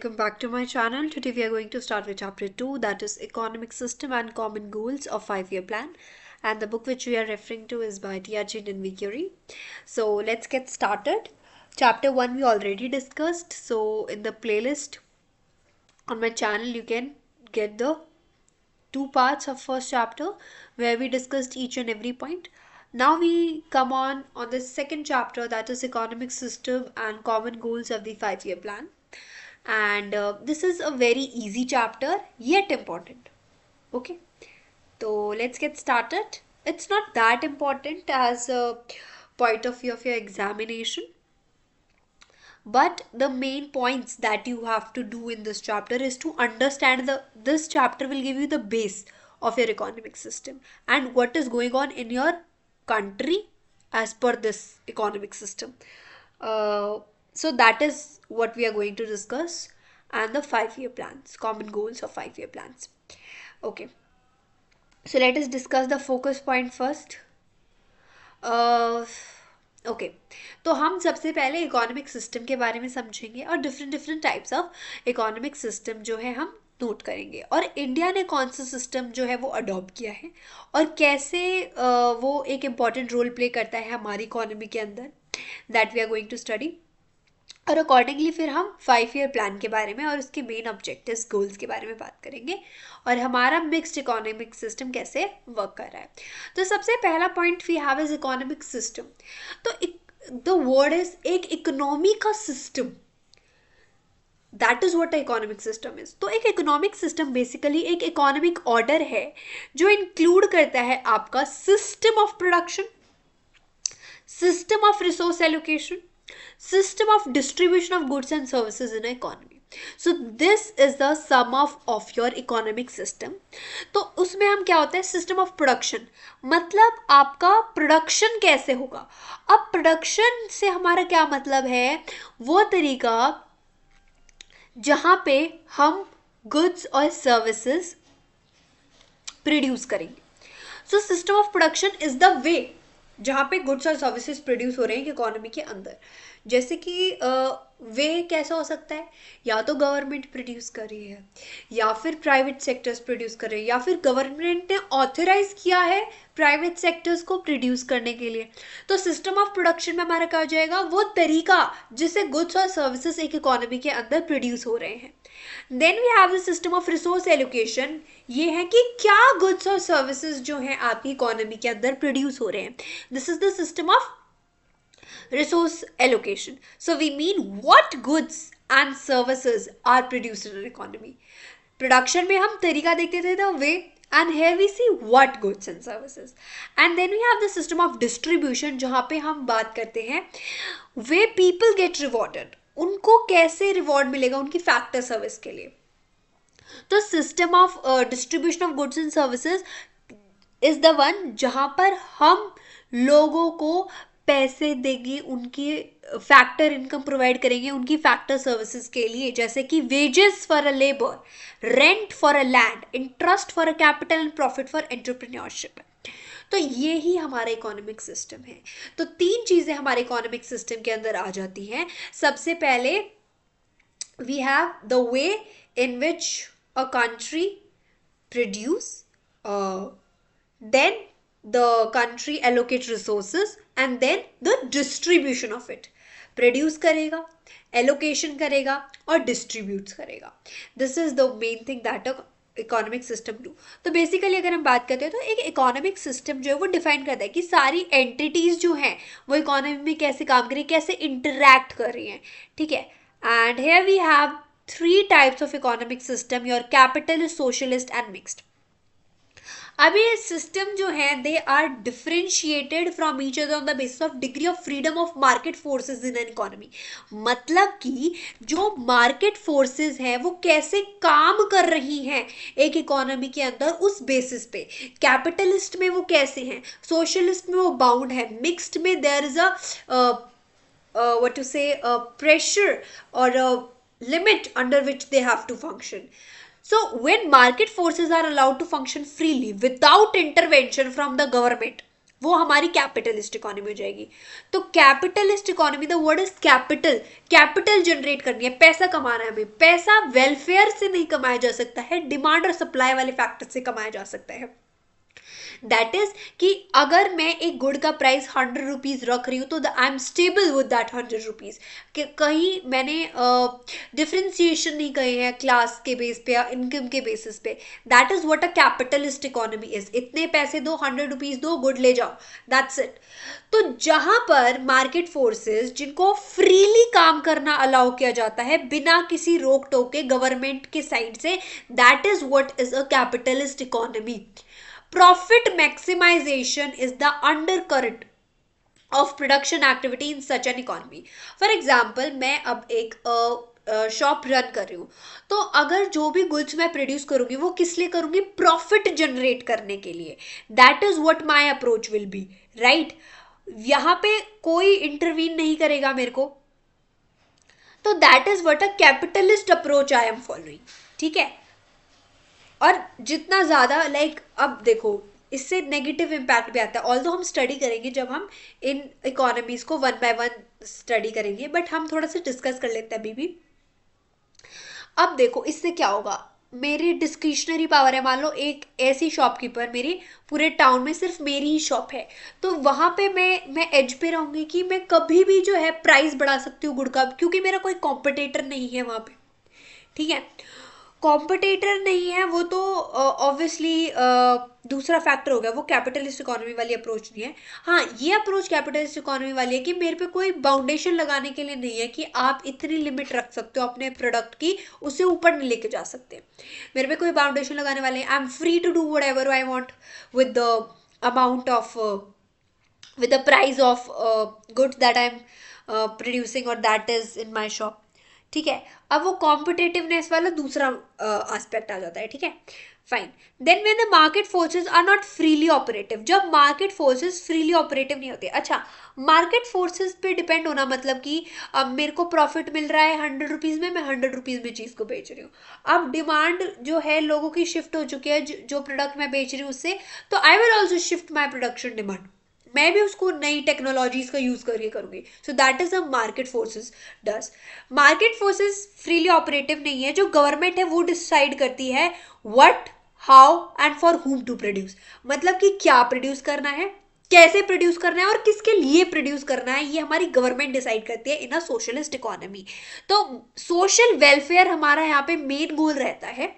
welcome back to my channel. Today we are going to start with chapter 2, that is Economic System and Common Goals of 5-Year Plan. And the book which we are referring to is by Tianjin and Vickery. So let's get started. Chapter 1 we already discussed. So in the playlist on my channel you can get the 2 parts of first chapter where we discussed each and every point. Now we come on the second chapter, that is Economic System and Common Goals of the 5-Year Plan. And this is a very easy chapter yet important. Okay, so let's get started. It's not that important as a point of view of your examination, but the main points that you have to do in this chapter is to understand this chapter will give you the base of your economic system and what is going on in your country as per this economic system. So that is what we are going to discuss, and the 5-year plans, common goals of 5-year plans. Okay, so let us discuss the focus point first. Okay तो हम सबसे पहले economic system के बारे में समझेंगे और different types of economic system जो है हम नोट करेंगे, और इंडिया ने कौन सा सिस्टम जो है वो अडॉप्ट किया है और कैसे वो एक इम्पॉर्टेंट रोल प्ले करता है हमारी इकोनॉमी के अंदर, that we are going to study. और अकॉर्डिंगली फिर हम 5-year प्लान के बारे में और उसके मेन ऑब्जेक्टिव्स गोल्स के बारे में बात करेंगे और हमारा मिक्स्ड इकोनॉमिक सिस्टम कैसे वर्क कर रहा है. तो सबसे पहला point we have is economic system. तो द वर्ड इज एक इकोनॉमी का system, that is what economic system is. तो एक इकोनॉमिक सिस्टम बेसिकली एक इकोनॉमिक ऑर्डर है जो इंक्लूड करता है आपका system of production, system of resource allocation, system of distribution of goods and services in an economy. So this is the sum of your economic system. तो उसमें हम क्या होता है, system of production, मतलब आपका प्रोडक्शन कैसे होगा. अब प्रोडक्शन से हमारा क्या मतलब है, वो तरीका जहाँ पे हम गुड्स और सर्विसेज प्रोड्यूस करेंगे. So system of production is the way जहाँ पे गुड्स और सर्विसेज प्रोड्यूस हो रहे हैं इकोनॉमी के अंदर. जैसे कि वे कैसा हो सकता है, या तो गवर्नमेंट प्रोड्यूस कर रही है, या फिर प्राइवेट सेक्टर्स प्रोड्यूस कर रहे हैं, या फिर गवर्नमेंट ने ऑथराइज किया है प्राइवेट सेक्टर्स को प्रोड्यूस करने के लिए. तो सिस्टम ऑफ प्रोडक्शन में हमारा क्या हो जाएगा, वो तरीका जिससे गुड्स और सर्विसेज एक इकोनॉमी के अंदर प्रोड्यूस हो रहे हैं. Then we have the system of resource allocation. ये है कि क्या गुड्स और सर्विसेज जो हैं आपकी इकोनॉमी के अंदर प्रोड्यूस हो रहे हैं. This is the system of resource allocation. So we mean what goods and services are produced in an economy. Production में हम तरीका देखते थे the way, and here we see what goods and services. And then we have the system of distribution जहाँ पे हम बात करते हैं where people get rewarded. उनको कैसे रिवॉर्ड मिलेगा उनकी फैक्टर सर्विस के लिए. तो system of distribution of goods and services is the one जहाँ पर हम लोगों को पैसे देंगे, उनकी फैक्टर इनकम प्रोवाइड करेंगे उनकी फैक्टर सर्विसेज के लिए, जैसे कि wages for a labour, rent for a land, interest for a capital and profit for entrepreneurship. तो ये ही हमारा इकोनॉमिक सिस्टम है. तो 3 चीज़ें हमारे इकोनॉमिक सिस्टम के अंदर आ जाती हैं. सबसे पहले we have the way in which a country produce, then the country allocate resources, and then the distribution of it. Produce करेगा, allocation करेगा और distributes करेगा. This is the main thing that a economic system do. तो basically अगर हम बात करते हैं तो एक economic system जो है वो define करता है कि सारी entities जो हैं वो economy में कैसे काम कर रही है, कैसे interact कर रही हैं. ठीक है. And here we have 3 types of economic system. your capitalist, socialist and mixed. अब ये सिस्टम जो है they are differentiated from each other on the basis of degree of freedom of market forces in an economy. मतलब कि जो market forces हैं वो कैसे काम कर रही हैं एक इकोनॉमी के अंदर उस बेसिस पे. कैपिटलिस्ट में वो कैसे हैं, सोशलिस्ट में वो बाउंड है, मिक्स्ड में there is a what to say pressure और limit under which they have to function. So when market forces are allowed to function freely without intervention from the government, वो हमारी capitalist economy हो जाएगी। तो capitalist economy, the word is capital, capital generate करनी है, पैसा कमाना है हमें। पैसा वेलफेयर से नहीं कमाया जा सकता है, डिमांड और सप्लाई वाले फैक्टर से कमाया जा सकता है। दैट इज कि अगर मैं एक गुड का प्राइस 100 रुपीज रख रही हूँ तो I am stable with that 100 rupees. कहीं मैंने डिफ्रेंसिएशन नहीं कहे हैं क्लास के बेस पे या इनकम के बेसिस पे। That is what a capitalist economy is. इतने पैसे दो, 100 रुपीज दो, गुड ले जाओ, दैट्स इट। तो जहां पर मार्केट फोर्सेस जिनको फ्रीली काम करना अलाउ किया जाता है बिना किसी रोक टोक के गवर्नमेंट के साइड से, that is what is a capitalist economy. Profit maximization is the undercurrent of production activity in such an economy. For example, मैं अब एक शॉप रन कर रही हूँ, तो अगर जो भी गुड्स मैं प्रोड्यूस करूंगी वो किस लिए करूंगी? प्रॉफिट जनरेट करने के लिए। That is what my approach will be, right? यहाँ पे कोई इंटरवीन नहीं करेगा मेरे को। तो that is what a capitalist approach I am following, ठीक है। और जितना ज़्यादा अब देखो इससे नेगेटिव इम्पैक्ट भी आता है। ऑल्दो हम स्टडी करेंगे जब हम इन इकोनॉमीज को वन बाय वन स्टडी करेंगे, बट हम थोड़ा सा डिस्कस कर लेते हैं अभी भी। अब देखो इससे क्या होगा, मेरी डिस्क्रिशनरी पावर है। मान लो एक ऐसी शॉपकीपर, मेरी पूरे टाउन में सिर्फ मेरी ही शॉप है, तो वहाँ पे मैं एज पे रहूँगी कि मैं कभी भी जो है प्राइस बढ़ा सकती हूँ गुड़ का, क्योंकि मेरा कोई कॉम्पिटिटर नहीं है वहाँ पे, ठीक है। कॉम्पिटिटर नहीं है वो तो ऑब्वियसली दूसरा फैक्टर हो गया, वो कैपिटलिस्ट इकोनॉमी वाली अप्रोच नहीं है। हाँ, ये अप्रोच कैपिटलिस्ट इकोनॉमी वाली है कि मेरे पे कोई बाउंडेशन लगाने के लिए नहीं है कि आप इतनी लिमिट रख सकते हो अपने प्रोडक्ट की, उससे ऊपर नहीं लेके जा सकते। मेरे पे कोई बाउंडेशन लगाने वाले, I am free to do whatever I want with the amount of with the price of goods that I'm producing or that is in my shop, ठीक है। अब वो कॉम्पिटेटिवनेस वाला दूसरा एस्पेक्ट आ जाता है, ठीक है, fine. Then when the market forces are not freely operative, जब मार्केट फोर्सेस फ्रीली ऑपरेटिव नहीं होते। अच्छा, मार्केट फोर्सेस पे डिपेंड होना मतलब कि अब मेरे को प्रॉफिट मिल रहा है 100 रुपीज़ में, मैं 100 रुपीज़ में चीज़ को बेच रही हूँ। अब डिमांड जो है लोगों की शिफ्ट हो चुकी है, जो प्रोडक्ट मैं बेच रही हूँ उससे, तो I will also shift my production demand, मैं भी उसको नई टेक्नोलॉजीज का यूज करके करूंगी। So that is a market forces does. Market forces freely operative नहीं है, जो गवर्नमेंट है वो डिसाइड करती है what, how and for whom to produce, मतलब कि क्या प्रोड्यूस करना है, कैसे प्रोड्यूस करना है और किसके लिए प्रोड्यूस करना है, ये हमारी गवर्नमेंट डिसाइड करती है इन अ सोशलिस्ट इकोनॉमी। तो सोशल वेलफेयर हमारा यहाँ पे मेन गोल रहता है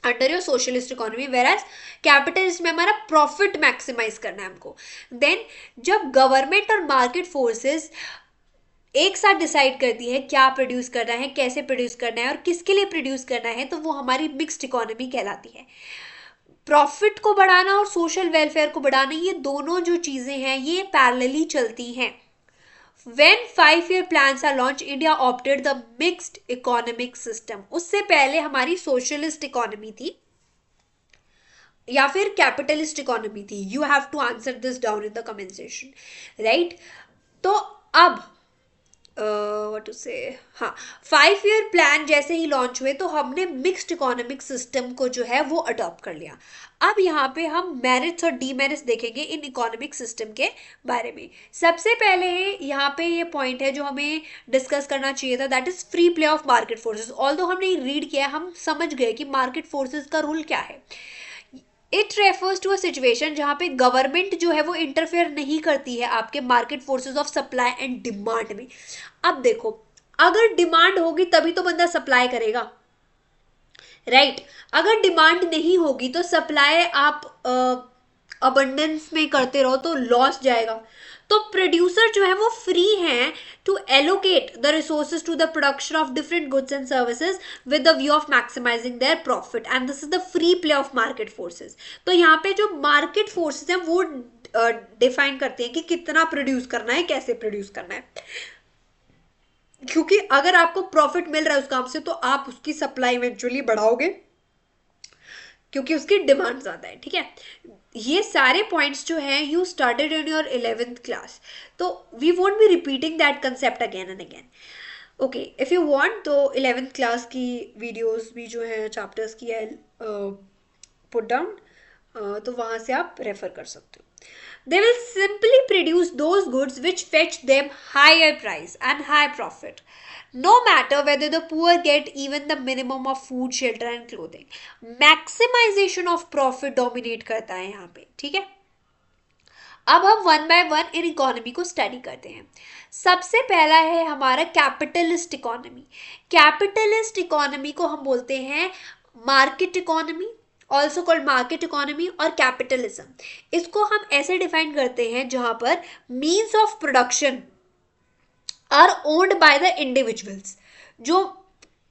under your socialist economy, वेराज capitalist में हमारा प्रॉफिट मैक्सिमाइज करना है हमको। देन जब गवर्नमेंट और मार्केट फोर्सेस एक साथ डिसाइड करती है क्या प्रोड्यूस करना है, कैसे प्रोड्यूस करना है और किसके लिए प्रोड्यूस करना है, तो वो हमारी मिक्स्ड इकोनॉमी कहलाती है। प्रॉफिट को बढ़ाना और सोशल वेलफेयर को बढ़ाना, ये दोनों जो चीजें हैं ये पैरेलली चलती हैं। When 5-year plans are launched, India opted the mixed economic system. उससे पहले हमारी सोशलिस्ट इकोनॉमी थी या फिर कैपिटलिस्ट इकोनॉमी थी। You have to answer this down in the comment section, right. तो अब व्हाट टू से, हाँ, 5-year प्लान जैसे ही लॉन्च हुए तो हमने मिक्स्ड इकोनॉमिक सिस्टम को जो है वो अडॉप्ट कर लिया। अब यहाँ पे हम मेरिट्स और डीमेरिट्स देखेंगे इन इकोनॉमिक सिस्टम के बारे में। सबसे पहले यहाँ पे ये पॉइंट है जो हमें डिस्कस करना चाहिए था, that is free play of market forces. Although हमने रीड किया, हम समझ गए कि मार्केट फोर्सेस का रूल क्या है। It refers to a situation जहाँ पे गवर्नमेंट जो है वो इंटरफेयर नहीं करती है आपके market forces of supply and demand में। अब देखो, अगर डिमांड होगी तभी तो बंदा सप्लाई करेगा, राइट। अगर डिमांड नहीं होगी तो सप्लाई आप अबंडेंस में करते रहो तो लॉस जाएगा। तो प्रोड्यूसर जो है वो फ्री हैं to allocate the resources to the production of different goods and services with the view of maximizing their profit and this is the free play of market forces. तो यहाँ पे जो मार्केट फोर्सेज हैं वो define करते हैं कि कितना प्रोड्यूस करना है, कैसे प्रोड्यूस करना है, क्योंकि अगर आपको प्रॉफिट मिल रहा है उस काम से तो आप उसकी सप्लाई इवेंचुअली बढ़ाओगे क्योंकि उसकी डिमांड ज्यादा है, ठीक है। ये सारे पॉइंट्स जो हैं you started in your 11th class, तो we won't be repeating that concept again and again. Okay, if you want तो 11th क्लास की वीडियोस भी जो है चैप्टर्स की पुट डाउन, तो वहाँ से आप रेफर कर सकते हो। They will simply produce those goods which fetch them higher price and high profit. No matter whether the poor get even the minimum of food, shelter and clothing. Maximization of profit dominate करता है यहाँ पे, ठीक है। अब हम one by one in economy को study करते हैं। सबसे पहला है हमारा कैपिटलिस्ट इकोनॉमी। कैपिटलिस्ट इकोनॉमी को हम बोलते हैं market economy, also called market economy और कैपिटलिज्म। इसको हम ऐसे डिफाइन करते हैं जहां पर means of production are owned by the individuals. जो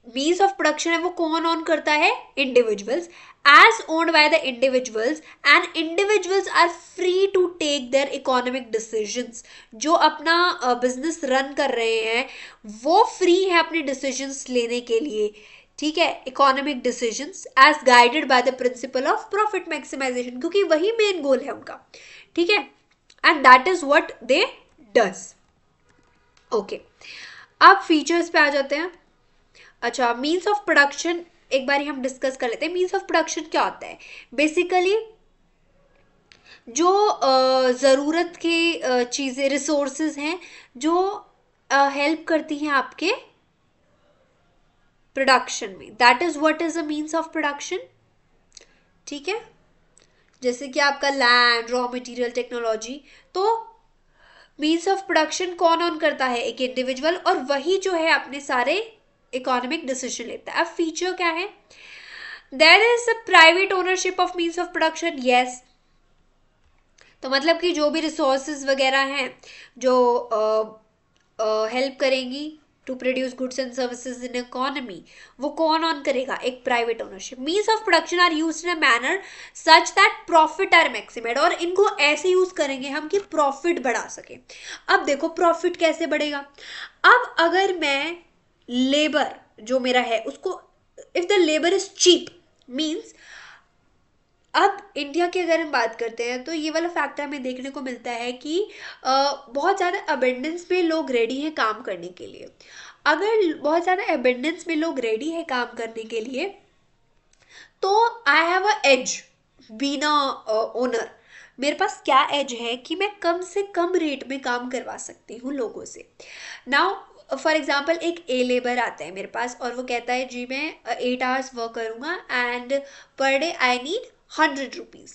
मीन्स ऑफ प्रोडक्शन है वो कौन ओन करता है? Individuals. as owned by the individuals and individuals are free to take their economic decisions। जो अपना बिजनेस रन कर रहे हैं वो फ्री है अपने डिसीजंस लेने के लिए, ठीक है, economic decisions as guided by the principle of profit maximization, क्योंकि वही मेन गोल है उनका, ठीक है, and that is what they does. Okay, अब फीचर्स पे आ जाते हैं। अच्छा, मीन्स ऑफ प्रोडक्शन एक बार हम डिस्कस कर लेते हैं। मीन्स ऑफ प्रोडक्शन क्या होता है? बेसिकली जो ज़रूरत के चीज़ें, रिसोर्सेज हैं जो हेल्प करती हैं आपके प्रोडक्शन में, that is what is a means of production, ठीक है। जैसे कि आपका लैंड, रॉ मटेरियल, टेक्नोलॉजी। तो मीन्स ऑफ प्रोडक्शन कौन ऑन करता है? एक इंडिविजुअल, और वही जो है अपने सारे इकोनॉमिक डिसीजन लेता है। अब फीचर क्या है? There is a private ownership of means of production, yes. तो मतलब कि जो भी रिसोर्सेज वगैरह हैं जो हेल्प करेंगी to produce goods and services in economy, वो कौन ऑन करेगा? एक private ownership. Means of production are used in a manner such that profit are maximised, और इनको ऐसे यूज करेंगे हम कि प्रॉफिट बढ़ा सके। अब देखो प्रॉफिट कैसे बढ़ेगा? अब अगर मैं लेबर जो मेरा है उसको, if the labour is cheap, means अब इंडिया की अगर हम बात करते हैं तो ये वाला फैक्टर हमें देखने को मिलता है कि बहुत ज़्यादा अबेंडेंस में लोग रेडी हैं काम करने के लिए। अगर बहुत ज़्यादा अबेंडेंस में लोग रेडी हैं काम करने के लिए, तो I have a as been a owner. मेरे पास क्या एज है कि मैं कम से कम रेट में काम करवा सकती हूँ लोगों से। नाउ फॉर एग्जाम्पल एक ए लेबर आता है मेरे पास और वो कहता है जी मैं 8 आवर्स वर्क करूँगा and per day I need 100 rupees.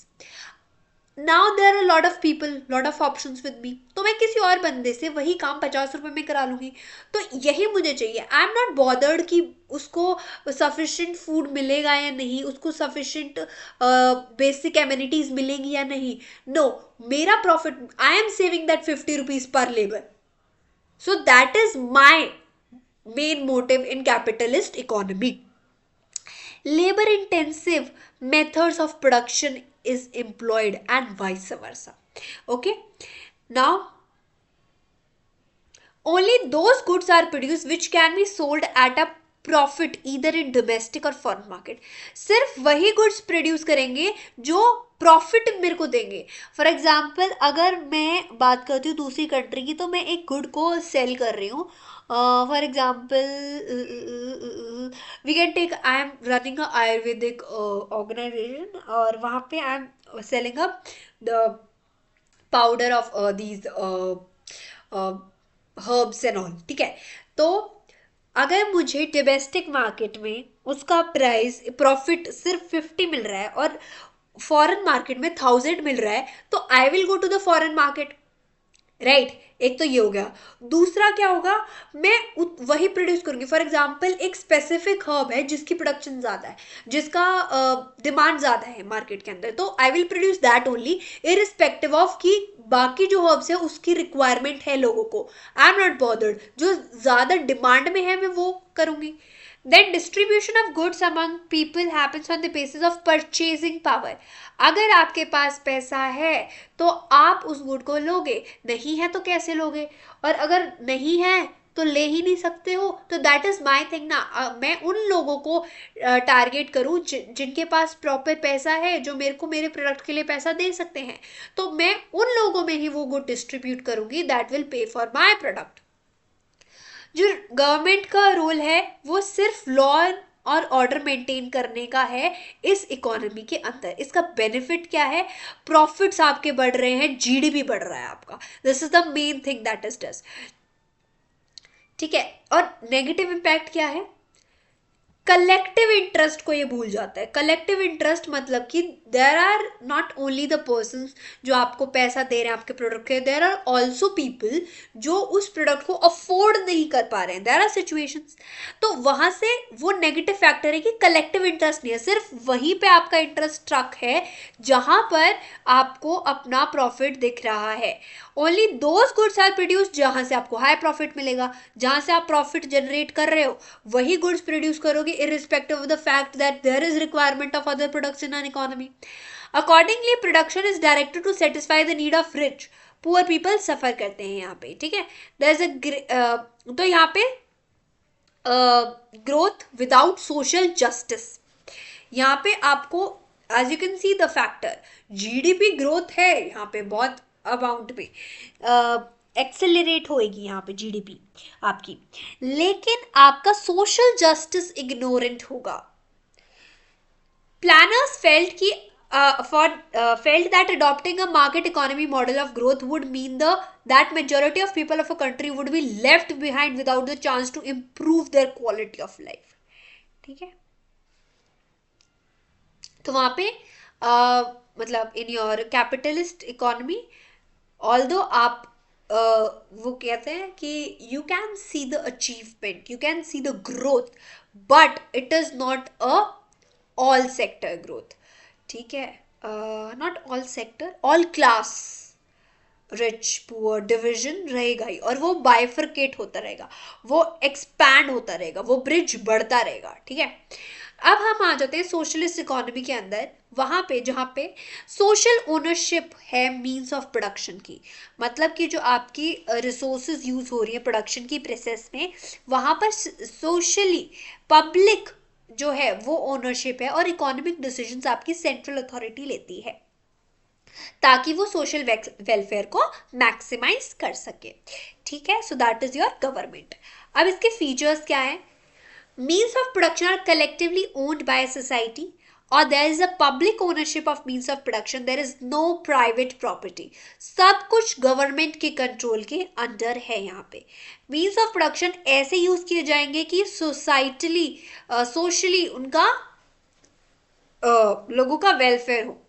Now there are lot of people, lot of options with me, तो मैं किसी और बंदे से वही काम 50 रुपए में करा लूंगी। तो यही मुझे चाहिए। आई एम नॉट बॉदर्ड कि उसको सफिशिएंट फूड मिलेगा या नहीं, उसको सफिशिएंट बेसिक एमिनिटीज मिलेंगी या नहीं। नो, मेरा profit, I am saving that 50 rupees per labour. So that is my main motive in capitalist economy. Labor intensive methods of production is employed and vice versa. Okay, now only those goods are produced which can be sold at a profit either in domestic और foreign market. सिर्फ वही goods produce करेंगे जो profit मेरे को देंगे। For example अगर मैं बात करती हूँ दूसरी कंट्री की, तो मैं एक गुड को सेल कर रही हूँ। For example we can take, I am running a ayurvedic organization और वहाँ पे I am selling up the powder of these herbs and all, ठीक है। तो अगर मुझे डोमेस्टिक मार्केट में उसका प्राइस प्रॉफिट सिर्फ 50 मिल रहा है और फॉरेन मार्केट में 1000 मिल रहा है, तो I will go to the foreign market, right. एक तो ये हो गया। दूसरा क्या होगा, मैं वही प्रोड्यूस करूंगी। फॉर एग्जाम्पल एक स्पेसिफिक हर्ब है जिसकी प्रोडक्शन ज़्यादा है, जिसका डिमांड ज़्यादा है मार्केट के अंदर, तो I will produce that only irrespective of कि बाकी जो हर्ब्स है उसकी रिक्वायरमेंट है लोगों को। आई एम नॉट बॉदर्ड, जो ज़्यादा डिमांड में है मैं वो करूंगी। Then distribution of goods among people happens on the basis of purchasing power. अगर आपके पास पैसा है तो आप उस गुड को लोगे, नहीं है तो कैसे लोगे? और अगर नहीं है तो ले ही नहीं सकते हो, तो दैट इज माई थिंग ना। मैं उन लोगों को टारगेट करूँ जिनके पास प्रॉपर पैसा है, जो मेरे को मेरे प्रोडक्ट के लिए पैसा दे सकते हैं, तो मैं उन लोगों में ही वो गुड डिस्ट्रीब्यूट करूंगी, that will pay for my product. जो गवर्नमेंट का रोल है वो सिर्फ लॉ और ऑर्डर मेंटेन करने का है इस इकोनॉमी के अंदर। इसका बेनिफिट क्या है? प्रॉफिट्स आपके बढ़ रहे हैं, जीडीपी बढ़ रहा है आपका। This is the main thing that is thus. ठीक है। और नेगेटिव इम्पैक्ट क्या है? कलेक्टिव इंटरेस्ट को ये भूल जाता है। कलेक्टिव इंटरेस्ट मतलब कि there are not only the person जो आपको पैसा दे रहे हैं आपके प्रोडक्ट के, देर आर ऑल्सो पीपल जो उस प्रोडक्ट को अफोर्ड नहीं कर पा रहे हैं। There are situations. तो वहां से वो नेगेटिव फैक्टर है कि कलेक्टिव इंटरेस्ट नहीं है, सिर्फ वहीं पे आपका इंटरेस्ट स्ट्रक है जहां पर आपको अपना प्रॉफिट दिख रहा है। Only those goods are produce जहां से आपको हाई प्रॉफिट मिलेगा। जहां से आप प्रॉफिट जनरेट कर रहे हो वही गुड्स प्रोड्यूस करोगे, irrespective of the fact that there is requirement of other products in an economy. Accordingly, production is directed to satisfy the need of rich. Poor people suffer करते हैं यहाँ पे। ठीक है। देयर इज अ तो यहाँ पे ग्रोथ विदाउट सोशल जस्टिस। यहाँ पे आपको as you can see the factor GDP growth है यहाँ पे बहुत अमाउंट में, एक्सेलरेट होएगी यहाँ पे जीडीपी आपकी, लेकिन आपका सोशल जस्टिस इग्नोरेंट होगा। Planners felt that adopting a market economy model of growth would mean that majority of people of a country would be left behind without the chance to improve their quality of life. ठीक है। तो वहां पे मतलब in your capitalist economy although आप वो कहते हैं कि you can see the achievement, you can see the growth, but it is not a all sector growth. ठीक है। Not all sector, all class rich poor division रहेगा ही, और वो बाइफरकेट होता रहेगा, वो एक्सपैंड होता रहेगा, वो ब्रिज बढ़ता रहेगा। ठीक है। अब हम आ जाते हैं सोशलिस्ट इकोनॉमी के अंदर, वहां पे जहां पे सोशल ओनरशिप है मींस ऑफ प्रोडक्शन की। मतलब कि जो आपकी रिसोर्सेज यूज हो रही है प्रोडक्शन की प्रोसेस में, वहां पर सोशली पब्लिक जो है वो ओनरशिप है, और इकोनॉमिक डिसीजंस आपकी सेंट्रल अथॉरिटी लेती है ताकि वो सोशल वेलफेयर को मैक्सिमाइज कर सके। ठीक है। सो दैट इज योर गवर्नमेंट। अब इसके फीचर्स क्या है? means of production are collectively owned by a society, or there is a public ownership of means of production, there is no private property. सब कुछ गवर्नमेंट के कंट्रोल के under है। यहाँ पे मीन्स ऑफ प्रोडक्शन ऐसे यूज किए जाएंगे कि सोसाइटली सोशली उनका लोगों का वेलफेयर हो।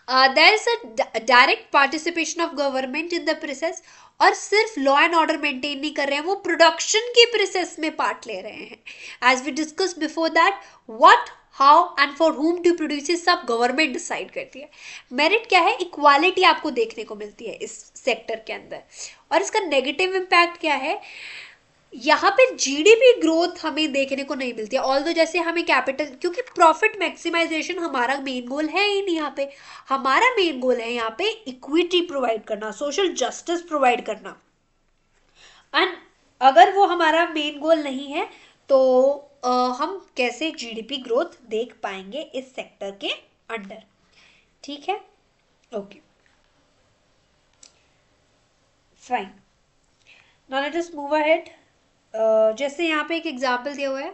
There is a direct participation of government in the process, और सिर्फ लॉ एंड ऑर्डर मेंटेन नहीं कर रहे हैं, वो प्रोडक्शन की प्रोसेस में पार्ट ले रहे हैं। As we discuss before that, what how and for whom to produce सब गवर्नमेंट डिसाइड करती है। मेरिट क्या है? इक्वालिटी आपको देखने को मिलती है इस सेक्टर के अंदर। और इसका नेगेटिव इम्पैक्ट क्या है? यहाँ पे जीडीपी ग्रोथ हमें देखने को नहीं मिलती है, ऑल्दो जैसे हमें कैपिटल, क्योंकि प्रॉफिट मैक्सिमाइजेशन हमारा मेन गोल है ही नहीं। यहाँ पे हमारा मेन गोल है यहाँ पे इक्विटी प्रोवाइड करना, सोशल जस्टिस प्रोवाइड करना। एंड अगर वो हमारा मेन गोल नहीं है तो हम कैसे जीडीपी ग्रोथ देख पाएंगे इस सेक्टर के अंडर? ठीक है। Okay fine. Now let us move ahead. जैसे यहाँ पे एक एग्जाम्पल दिया हुआ है,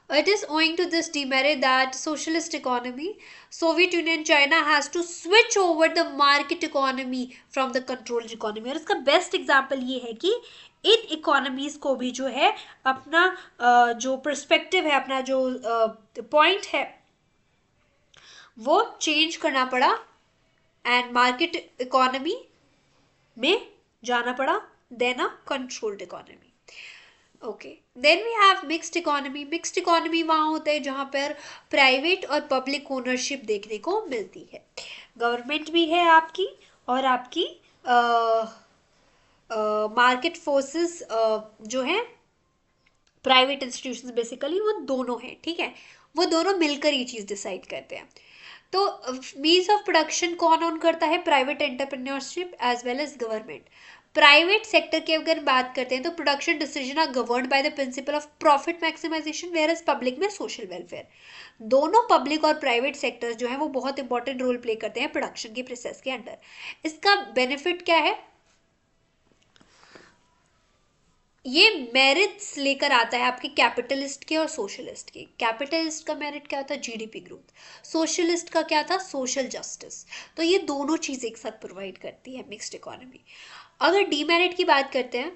it is owing to this demerit that socialist economy, Soviet Union, China has to switch over the market economy from the controlled economy। और इसका best example ये है कि इन इकोनॉमीज को भी जो है अपना जो पर्सपेक्टिव है, अपना जो पॉइंट है वो चेंज करना पड़ा एंड मार्केट इकोनॉमी में जाना पड़ा then a controlled economy. Okay, then we have mixed economy. Mixed economy वहाँ होता है जहाँ पर प्राइवेट और पब्लिक ओनरशिप देखने को मिलती है। गवर्नमेंट भी है आपकी, और आपकी मार्केट फोर्सेस जो है प्राइवेट इंस्टीट्यूशंस बेसिकली वो दोनों हैं। ठीक है। वो दोनों मिलकर ये चीज़ डिसाइड करते हैं। तो मीन्स ऑफ प्रोडक्शन कौन ऑन करता है? Private entrepreneurship as well as government. Private sector की अगर बात करते हैं तो production decision are governed by the principle of profit maximisation, whereas public में सोशल वेलफेयर। दोनों पब्लिक और प्राइवेट सेक्टर्स जो है वो बहुत इंपॉर्टेंट रोल प्ले करते हैं प्रोडक्शन की प्रोसेस के अंडर। इसका बेनिफिट क्या है? ये मेरिट्स लेकर आता है आपके कैपिटलिस्ट के और सोशलिस्ट के। कैपिटलिस्ट का मेरिट क्या था? GDP growth. सोशलिस्ट का क्या था? Social justice. तो ये दोनों चीज़ एक साथ प्रोवाइड करती है मिक्स्ड इकोनॉमी। अगर डीमेरिट की बात करते हैं,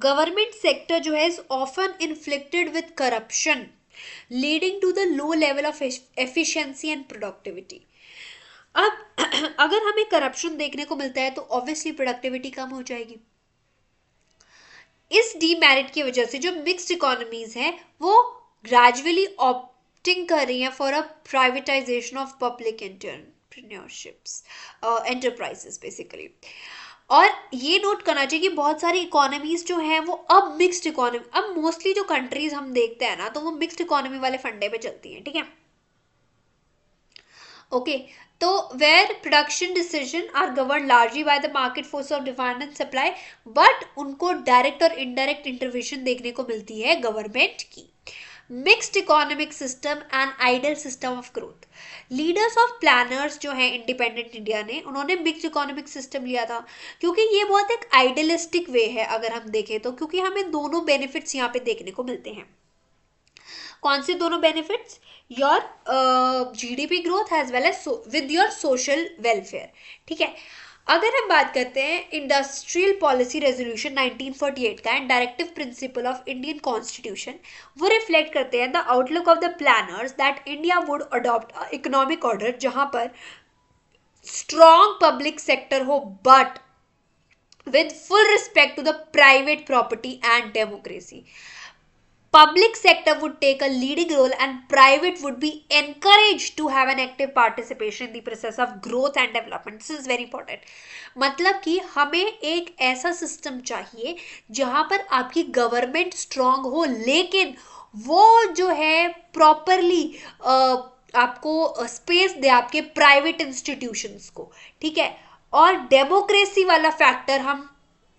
गवर्नमेंट सेक्टर जो है is often inflicted with corruption leading to the low level of efficiency and productivity. अब अगर हमें करप्शन देखने को मिलता है तो ऑब्वियसली प्रोडक्टिविटी कम हो जाएगी। इस डीमेरिट की वजह से जो मिक्स्ड इकोनॉमीज हैं वो ग्रेजुअली ऑप्टिंग कर रही हैं for a privatisation of public entrepreneurships enterprises basically. और ये नोट करना चाहिए कि बहुत सारी इकोनॉमीज जो हैं वो अब मिक्स्ड इकोनॉमी, अब मोस्टली जो कंट्रीज हम देखते हैं ना तो वो मिक्स्ड इकोनॉमी वाले फंडे पे चलती हैं, ठीक है। ओके, तो where production decision are govern largely by the market force of demand and supply, but उनको डायरेक्ट और इनडायरेक्ट इंटरवेंशन देखने को मिलती है गवर्नमेंट की। Mixed economic system and ideal system of growth. Leaders of planners जो हैं इंडिपेंडेंट इंडिया ने, उन्होंने मिक्स्ड इकोनॉमिक सिस्टम लिया था क्योंकि ये बहुत एक आइडियलिस्टिक वे है अगर हम देखें तो, क्योंकि हमें दोनों बेनिफिट्स यहाँ पे देखने को मिलते हैं। कौन से दोनों benefits? Your GDP growth as well as with your social welfare, ठीक है। अगर हम बात करते हैं इंडस्ट्रियल पॉलिसी रेजोल्यूशन 1948 का and directive principle of Indian constitution, वो रिफ्लेक्ट करते हैं the outlook of the planners that India would adopt economic order जहां पर स्ट्रॉन्ग पब्लिक सेक्टर हो but with full respect to the private property and democracy. Public sector would take a leading role and private would be encouraged to have an active participation in the process of growth and development. This is very important. मतलब कि हमें एक ऐसा system चाहिए जहां पर आपकी government strong हो लेकिन वो जो है प्रॉपरली आपको स्पेस दे आपके प्राइवेट इंस्टीट्यूशंस को, ठीक है। और डेमोक्रेसी वाला फैक्टर हम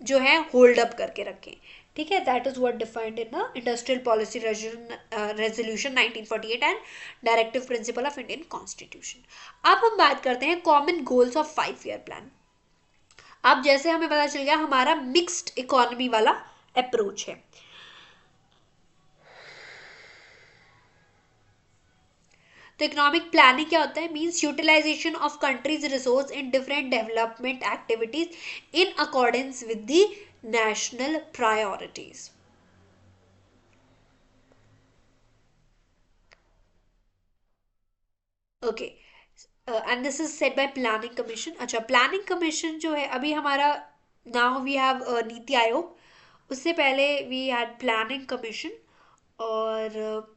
जो है होल्ड अप करके रखें, ठीक है। That is what defined in the industrial policy resolution 1948 and directive principle of Indian constitution. अब हम बात करते हैं common goals of 5 year plan. अब जैसे हमें पता चल गया हमारा मिक्स्ड इकोनॉमी वाला अप्रोच है। तो इकोनॉमिक प्लानिंग क्या होता है? Means utilisation of country's resource in different development activities in accordance with the national priorities. Okay, and this is set by planning commission. अच्छा, प्लानिंग कमीशन जो है अभी हमारा, now we have NITI Aayog, उससे पहले वी हैड प्लानिंग कमीशन और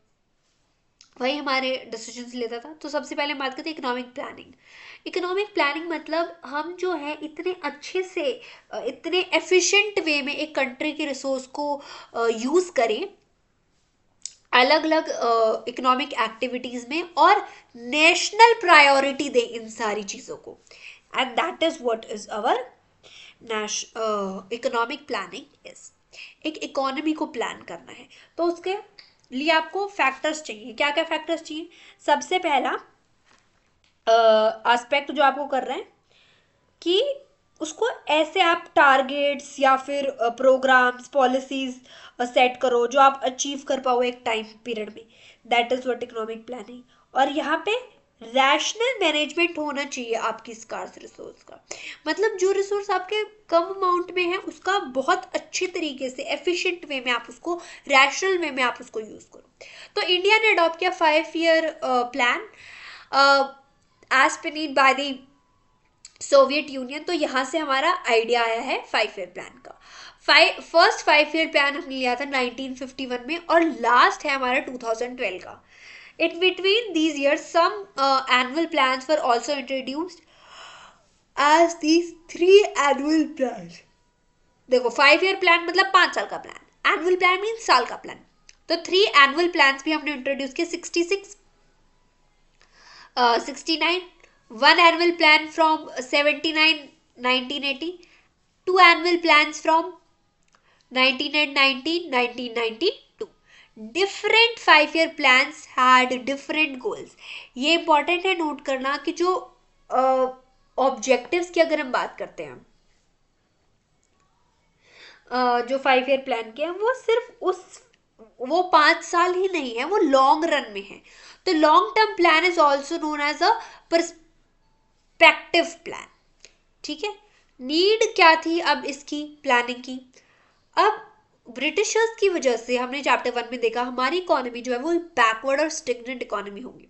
वही हमारे डिसीजंस लेता था। तो सबसे पहले हम बात करते हैं इकोनॉमिक प्लानिंग। इकोनॉमिक प्लानिंग मतलब हम जो है इतने अच्छे से इतने एफिशिएंट वे में एक कंट्री के रिसोर्स को यूज़ करें अलग अलग इकोनॉमिक एक्टिविटीज़ में और नेशनल प्रायोरिटी दें इन सारी चीज़ों को। And that is what is our economic planning is. एक इकोनॉमी को प्लान करना है तो उसके लिए आपको फैक्टर्स चाहिए। क्या क्या फैक्टर्स चाहिए? सबसे पहला एस्पेक्ट जो आपको कर रहे हैं कि उसको ऐसे आप टारगेट्स या फिर प्रोग्राम्स पॉलिसीज सेट करो जो आप अचीव कर पाओ एक टाइम पीरियड में। That is what economic planning. और यहाँ पे रैशनल मैनेजमेंट होना चाहिए आपकी स्कार्स रिसोर्स का। मतलब जो रिसोर्स आपके कम अमाउंट में है उसका बहुत अच्छे तरीके से एफिशिएंट वे में आप उसको, रैशनल वे में आप उसको यूज करो। तो इंडिया ने अडॉप्ट किया 5 ईयर प्लान एज पिनीड बाय द सोवियत यूनियन। तो यहाँ से हमारा आइडिया आया है 5 ईयर प्लान का। फर्स्ट 5 ईयर प्लान हमने लिया था 1951 में और लास्ट है हमारा 2012 का। In between these years, some annual plans were also introduced as these 3 annual plans. देखो 5 ईयर प्लान मतलब 5 साल का प्लान, एनुअल प्लान मीन साल का प्लान। तो 3 एनुअल प्लान्स भी हमने इंट्रोड्यूस किए 66, 69, 1 annual plan from 79, 1980, 2 annual plans from 1990, 1992। Different 5 year plans had different goals. ये इंपॉर्टेंट है नोट करना कि जो ऑब्जेक्टिव्स की अगर हम बात करते हैं जो 5 ईयर प्लान किया वो सिर्फ वो 5 साल ही नहीं है, वो लॉन्ग रन में है। तो long term plan is also known as a perspective plan. ठीक है, नीड क्या थी अब इसकी प्लानिंग की? अब ब्रिटिशर्स की वजह से हमने चैप्टर 1 में देखा हमारी इकोनॉमी जो है वो बैकवर्ड और स्टिग्नेंट इकोनॉमी होगी।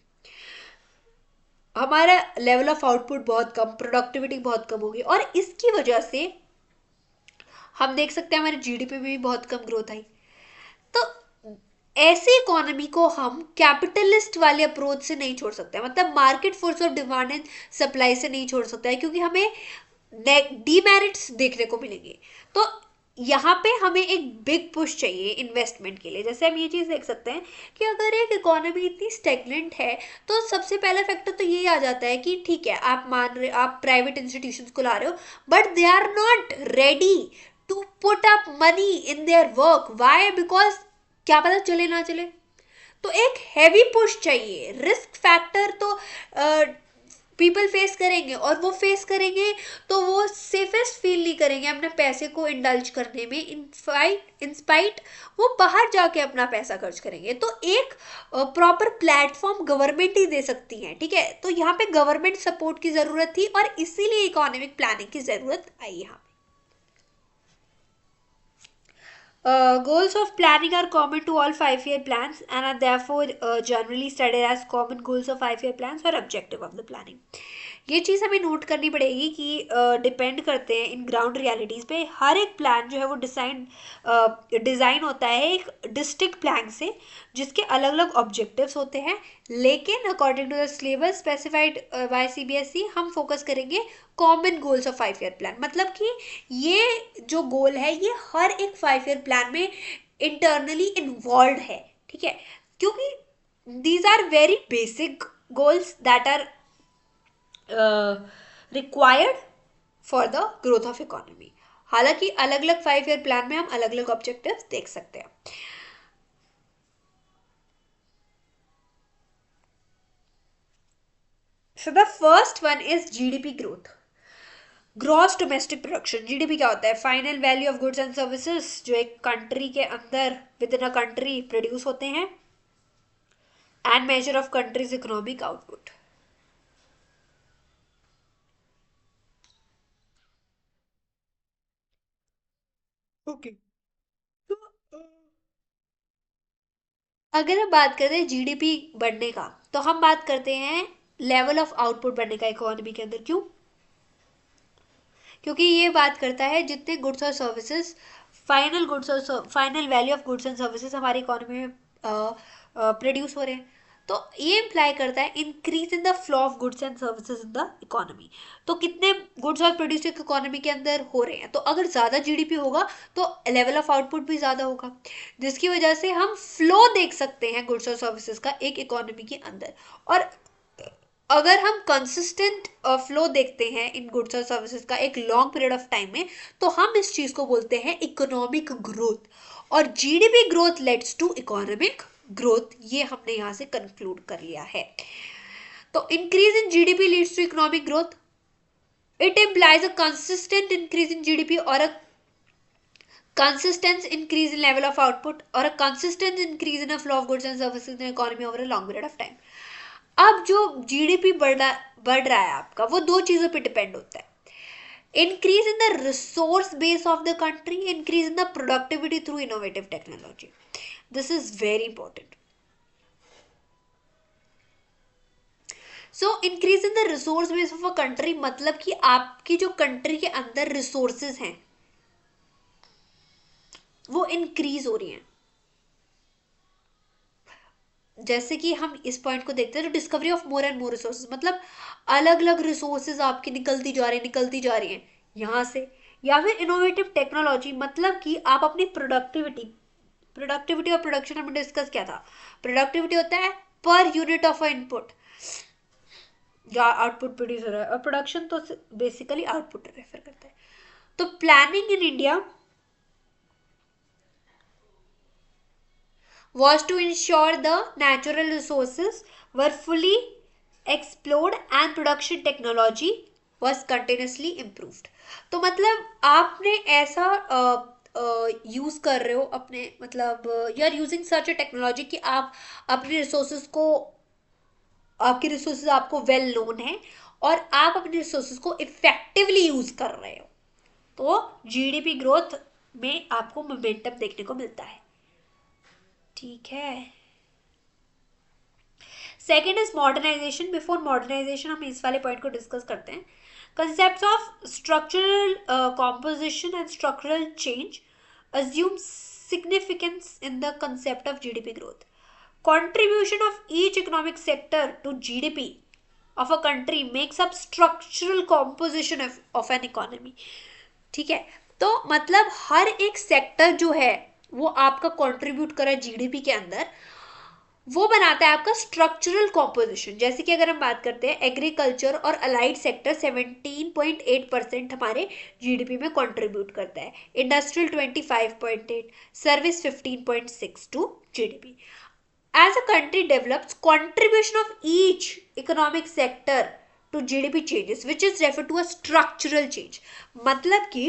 हमारा लेवल ऑफ आउटपुट बहुत कम, प्रोडक्टिविटी बहुत कम होगी, और इसकी वजह से हम देख सकते हैं हमारे जीडीपी में भी बहुत कम ग्रोथ आई। तो ऐसी इकोनॉमी को हम कैपिटलिस्ट वाले अप्रोच से नहीं छोड़ सकते, मतलब market force of demand and supply से नहीं छोड़ सकता है, क्योंकि हमें डीमेरिट्स देखने को मिलेंगे। तो यहाँ पे हमें एक बिग पुश चाहिए इन्वेस्टमेंट के लिए। जैसे हम ये चीज़ देख सकते हैं कि अगर एक इकोनॉमी इतनी स्टेगनेंट है तो सबसे पहला फैक्टर तो यही आ जाता है कि ठीक है, आप मान रहे, आप प्राइवेट इंस्टीट्यूशंस को ला रहे हो, but they are not ready to put up money in their work. Why? Because क्या पता चले ना चले। तो एक हैवी पुश चाहिए। रिस्क फैक्टर तो पीपल फेस करेंगे, और वो फेस करेंगे तो वो सेफेस्ट फील नहीं करेंगे अपने पैसे को इंडल्ज करने में। इंस्पाइट वो बाहर जाके अपना पैसा खर्च करेंगे। तो एक प्रॉपर प्लेटफॉर्म गवर्नमेंट ही दे सकती है। ठीक है, तो यहाँ पे गवर्नमेंट सपोर्ट की जरूरत थी, और इसीलिए इकोनॉमिक प्लानिंग की जरूरत आई यहाँ। Goals of planning are common to all 5 year plans and are therefore generally studied as common goals of 5 year plans or objective of the planning. ये चीज़ हमें नोट करनी पड़ेगी कि डिपेंड करते हैं इन ग्राउंड रियलिटीज़ पे। हर एक प्लान जो है वो डिज़ाइन होता है एक डिस्ट्रिक्ट प्लान से, जिसके अलग अलग ऑब्जेक्टिव्स होते हैं। लेकिन according to the syllabus specified by CBSE हम फोकस करेंगे common goals of 5 year plan. मतलब कि ये जो गोल है ये हर एक 5 ईयर प्लान में इंटरनली इन्वॉल्व है। ठीक है, क्योंकि these are very basic goals that are required for the growth of economy. हालांकि अलग अलग 5 ईयर प्लान में हम अलग अलग ऑब्जेक्टिव्स देख सकते हैं। So the first one is GDP growth, gross domestic production. GDP क्या होता है? Final value of goods and services जो एक कंट्री के अंदर with in a country produce होते हैं, and measure of countries economic output. Okay, तो अगर हम बात करते हैं जीडीपी बढ़ने का, तो हम बात करते हैं लेवल ऑफ आउटपुट बढ़ने का इकोनॉमी के अंदर। क्यों? क्योंकि ये बात करता है जितने गुड्स और services, final value of goods and services हमारी इकोनॉमी में प्रोड्यूस हो रहे हैं। तो ये इम्प्लाई करता है increase in the flow of goods and services in the economy. तो कितने गुड्स और प्रोड्यूस इकोनॉमी के अंदर हो रहे हैं, तो अगर ज़्यादा जीडीपी होगा तो लेवल ऑफ आउटपुट भी ज़्यादा होगा, जिसकी वजह से हम फ्लो देख सकते हैं गुड्स और सर्विसेज का एक इकोनॉमी के अंदर। और अगर हम कंसिस्टेंट फ्लो देखते हैं इन गुड्स और सर्विसेज का एक लॉन्ग पीरियड ऑफ टाइम में, तो हम इस चीज को बोलते हैं इकोनॉमिक ग्रोथ। और GDP growth leads to economic growth, ये हमने यहां से कंक्लूड कर लिया है। तो increase in GDP leads to economic growth. It implies a consistent increase in GDP और a consistent increase in level of output or a consistent increase in a flow of goods and services in the economy over a long period of time. अब जो GDP बढ़ रहा है आपका, वो दो चीजों पे डिपेंड होता है। Increase in the resource base of the country, increase in the productivity through innovative technology. This is very important. So increase in the resource base of a country मतलब कि आपकी जो कंट्री के अंदर रिसोर्सेज हैं वो इंक्रीज हो रही हैं। जैसे कि हम इस पॉइंट को देखते हैं, तो discovery of more and more resources, मतलब अलग अलग रिसोर्सेज आपकी निकलती जा रही हैं यहाँ से। या फिर इनोवेटिव टेक्नोलॉजी, मतलब कि आप अपनी प्रोडक्टिविटी और प्रोडक्शन में डिस्कस किया था। प्रोडक्टिविटी होता है पर यूनिट ऑफ इनपुट या आउटपुट प्रोड्यूस हो रहा है, और प्रोडक्शन तो बेसिकली आउटपुट रेफर करता है। तो planning in India was to ensure the natural resources were fully explored and production technology was continuously improved। तो मतलब आपने ऐसा यूज़ कर रहे हो अपने, मतलब you are using such a technology कि आप अपने रिसोर्सेज को, आपके रिसोर्सेज आपको वेल नोन है और आप अपने रिसोर्सेज को इफेक्टिवली यूज कर रहे हो, तो जीडीपी ग्रोथ में आपको मोमेंटम देखने को मिलता है। ठीक है। Second is modernisation. Before modernisation हम इस वाले पॉइंट को डिस्कस करते हैं। Concept of structural composition and structural change assume significance in the concept of GDP growth. Contribution of each economic sector to GDP of a country makes up structural composition of an economy. ठीक है, तो मतलब हर एक sector जो है वो आपका contribute कर रहा है जीडीपी के अंदर, वो बनाता है आपका स्ट्रक्चरल कॉम्पोजिशन। जैसे कि अगर हम बात करते हैं एग्रीकल्चर और अलाइड सेक्टर 17.8% हमारे जीडीपी में कंट्रीब्यूट करता है, industrial 25.8, service 15.6 to GDP. As a country develops, contribution of each economic sector to GDP changes, which is referred to as structural change. मतलब कि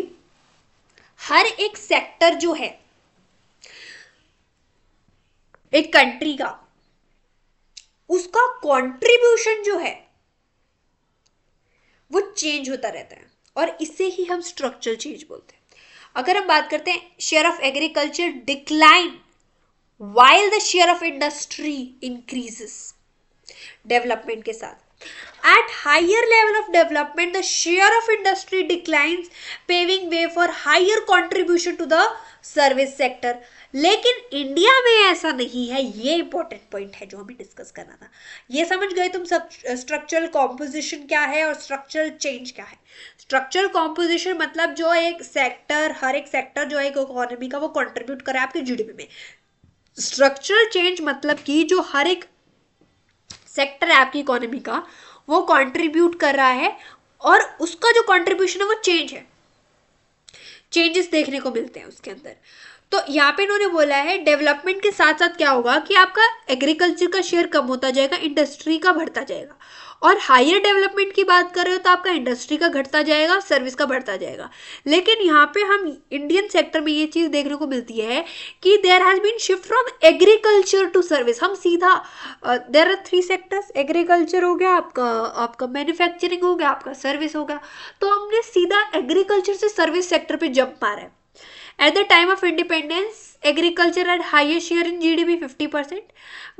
हर एक सेक्टर जो है एक कंट्री का, उसका कंट्रीब्यूशन जो है वो चेंज होता रहता है और इसे ही हम स्ट्रक्चरल चेंज बोलते हैं। अगर हम बात करते हैं share of agriculture decline while the share of industry increases development के साथ। At higher level of development, the share of industry declines, paving way for higher contribution to the service sector. लेकिन इंडिया में ऐसा नहीं है। ये important point है जो हमें डिस्कस करना था। ये समझ गए तुम सब स्ट्रक्चरल कॉम्पोजिशन क्या है और स्ट्रक्चरल चेंज क्या है। स्ट्रक्चरल कॉम्पोजिशन मतलब जो एक सेक्टर, हर एक सेक्टर जो है इकोनॉमी का, वो कंट्रीब्यूट करे आपके जीडीपी में। स्ट्रक्चरल चेंज मतलब कि जो हर एक सेक्टर है आपकी इकोनॉमी का वो कंट्रीब्यूट कर रहा है और उसका जो कंट्रीब्यूशन है वो चेंज है, चेंजेस देखने को मिलते हैं उसके अंदर। तो यहाँ पे इन्होंने बोला है डेवलपमेंट के साथ साथ क्या होगा कि आपका एग्रीकल्चर का शेयर कम होता जाएगा, इंडस्ट्री का बढ़ता जाएगा। और हायर डेवलपमेंट की बात कर रहे हो तो आपका इंडस्ट्री का घटता जाएगा, सर्विस का बढ़ता जाएगा। लेकिन यहाँ पे हम इंडियन सेक्टर में ये चीज़ देखने को मिलती है कि there has been shift from agriculture to service. हम सीधा देयर आर 3 सेक्टर्स, एग्रीकल्चर हो गया आपका, आपका मैन्युफैक्चरिंग हो गया, आपका सर्विस हो गया, तो हमने सीधा एग्रीकल्चर से सर्विस सेक्टर पे जंप मारा है। At the time of independence, agriculture had highest share in GDP 50%.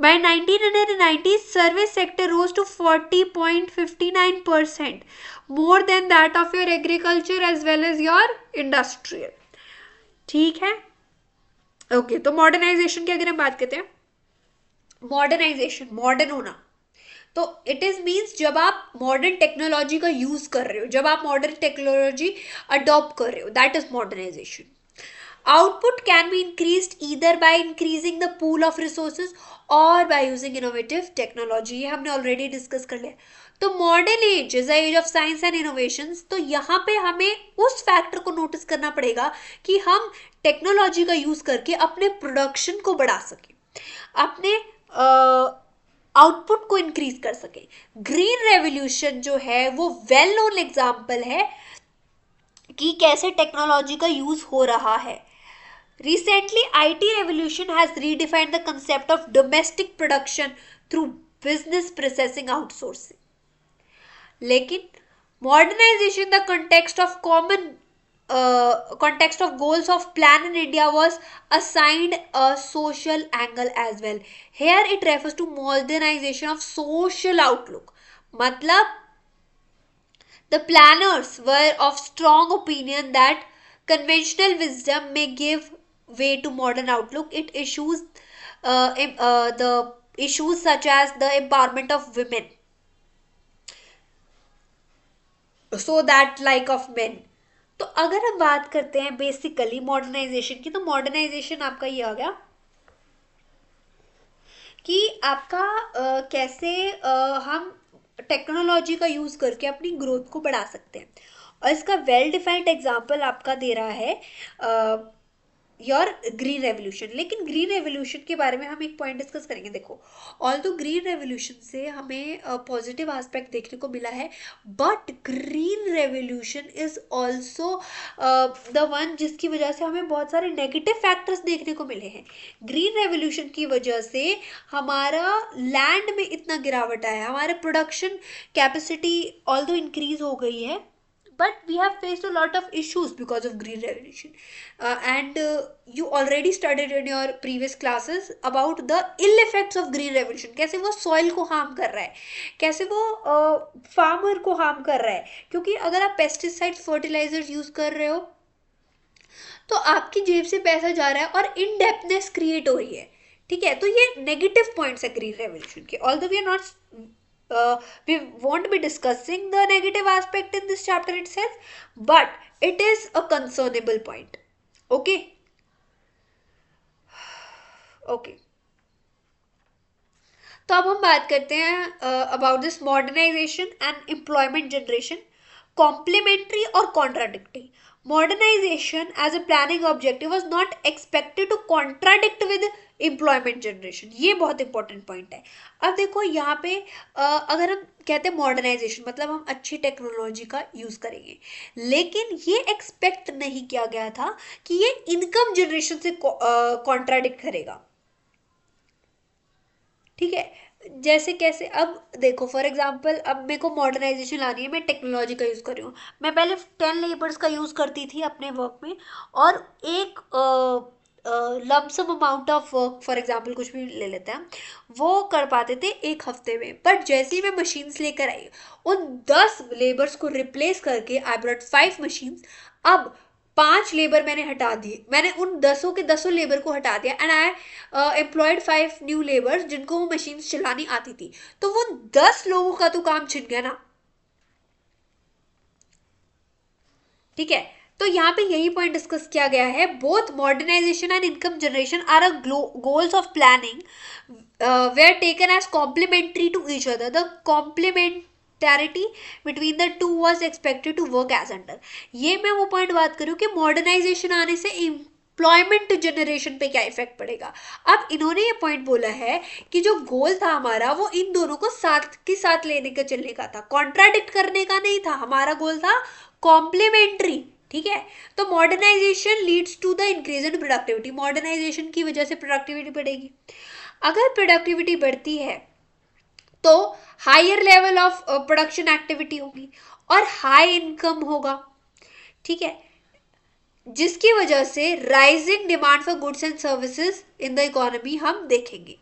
By 1990s, service sector rose to 40.59%, more than that of your agriculture as well as your industrial. ठीक है, okay. तो modernisation की अगर हम बात करते हैं, मॉडर्नाइजेशन मॉडर्न होना, तो इट इज मीन्स जब आप मॉडर्न टेक्नोलॉजी का यूज कर रहे हो, जब आप मॉडर्न टेक्नोलॉजी अडॉप्ट कर रहे हो, that is modernisation. Output can be increased either by increasing the pool of resources or by using innovative technology. ये हमने ऑलरेडी डिस्कस कर लिया। तो modern age is age of science and innovations. तो यहाँ पे हमें उस फैक्टर को नोटिस करना पड़ेगा कि हम टेक्नोलॉजी का यूज करके अपने प्रोडक्शन को बढ़ा सकें, अपने आउटपुट को इंक्रीज कर सकें। ग्रीन रेवोल्यूशन जो है वो वेल नोन एग्जाम्पल है कि कैसे टेक्नोलॉजी का यूज हो रहा है। Recently, IT revolution has redefined the concept of domestic production through business processing outsourcing. लेकिन modernization, the context of goals of Plan in India was assigned a social angle as well. Here it refers to modernization of social outlook. मतलब the planners were of strong opinion that conventional wisdom may give way to modern outlook. It issues the issues such as the empowerment of women, so that like of men. तो अगर हम बात करते हैं basically modernisation की, तो modernisation आपका ये आ गया कि आपका कैसे हम टेक्नोलॉजी का यूज करके अपनी ग्रोथ को बढ़ा सकते हैं। और इसका वेल डिफाइंड एग्जाम्पल आपका दे रहा है योर ग्रीन रेवोल्यूशन। लेकिन ग्रीन रेवोल्यूशन के बारे में हम एक पॉइंट डिस्कस करेंगे। देखो, ऑल्दो ग्रीन रेवोल्यूशन से हमें पॉजिटिव एस्पेक्ट देखने को मिला है, but green revolution is also the one जिसकी वजह से हमें बहुत सारे नेगेटिव फैक्टर्स देखने को मिले हैं। ग्रीन रेवोल्यूशन की वजह से हमारा लैंड में इतना गिरावट आया, हमारे प्रोडक्शन कैपेसिटी ऑल्दो इंक्रीज हो गई है, but we have faced a lot of issues because of green revolution. And you already studied in your previous classes about the ill effects of green revolution, कैसे वो soil को harm कर रहा है, कैसे वो फार्मर को हार्म कर रहा है। क्योंकि अगर आप पेस्टिसाइड्स फर्टिलाइजर्स यूज कर रहे हो तो आपकी जेब से पैसा जा रहा है और इनडेप्थनेस क्रिएट हो रही है। ठीक है, तो ये नेगेटिव पॉइंट्स है ग्रीन रेवोल्यूशन के। Although we are not we won't be discussing the negative aspect in this chapter itself, but it is a concernable point. Okay, okay. तो अब हम बात करते हैं about this modernisation and employment generation, complementary और contradictory. Modernisation as a planning objective was not expected to contradict with employment generation. ये बहुत important point है। अब देखो यहाँ पे अगर हम कहते हैं मॉडर्नाइजेशन मतलब हम अच्छी टेक्नोलॉजी का यूज करेंगे, लेकिन ये एक्सपेक्ट नहीं किया गया था कि ये इनकम जनरेशन से कॉन्ट्राडिक्ट करेगा। ठीक है, जैसे कैसे, अब देखो फॉर एग्जांपल अब मेरे को मॉडर्नाइजेशन लानी है, मैं टेक्नोलॉजी का यूज़ कर रही हूँ। मैं पहले 10 लेबर्स का यूज़ करती थी अपने वर्क में, और एक lump sum amount of work for example कुछ भी ले लेते हैं, वो कर पाते थे एक हफ्ते में। बट जैसे ही मैं मशीन्स लेकर आई, उन 10 लेबर्स को रिप्लेस करके आई ब्रॉट 5 मशीन्स। अब 5 लेबर मैंने हटा दिए, मैंने उन 10 के 10 लेबर को हटा दिया, and I employed 5 new labours जिनको वो मशीन चलानी आती थी। तो वो 10 लोगों का तो काम छिन गया ना। ठीक है, तो यहाँ पे यही पॉइंट डिस्कस किया गया है। Both modernisation and income generation are a goals of planning were taken as complementary to each other. The complementarity between the two was expected to work as under. ये मैं वो पॉइंट बात करूँ कि modernisation आने से एम्प्लॉयमेंट जनरेशन पे क्या इफेक्ट पड़ेगा। अब इन्होंने ये पॉइंट बोला है कि जो गोल था हमारा वो इन दोनों को साथ के साथ लेने का चलने का था, कॉन्ट्राडिक्ट करने का नहीं था। हमारा गोल था कॉम्प्लीमेंट्री। ठीक है, तो modernisation leads to the increase in productivity. Modernisation की वजह से प्रोडक्टिविटी बढ़ेगी। अगर प्रोडक्टिविटी बढ़ती है तो higher level of production activity होगी और हाई इनकम होगा। ठीक है, जिसकी वजह से rising demand for goods and services in the economy हम देखेंगे।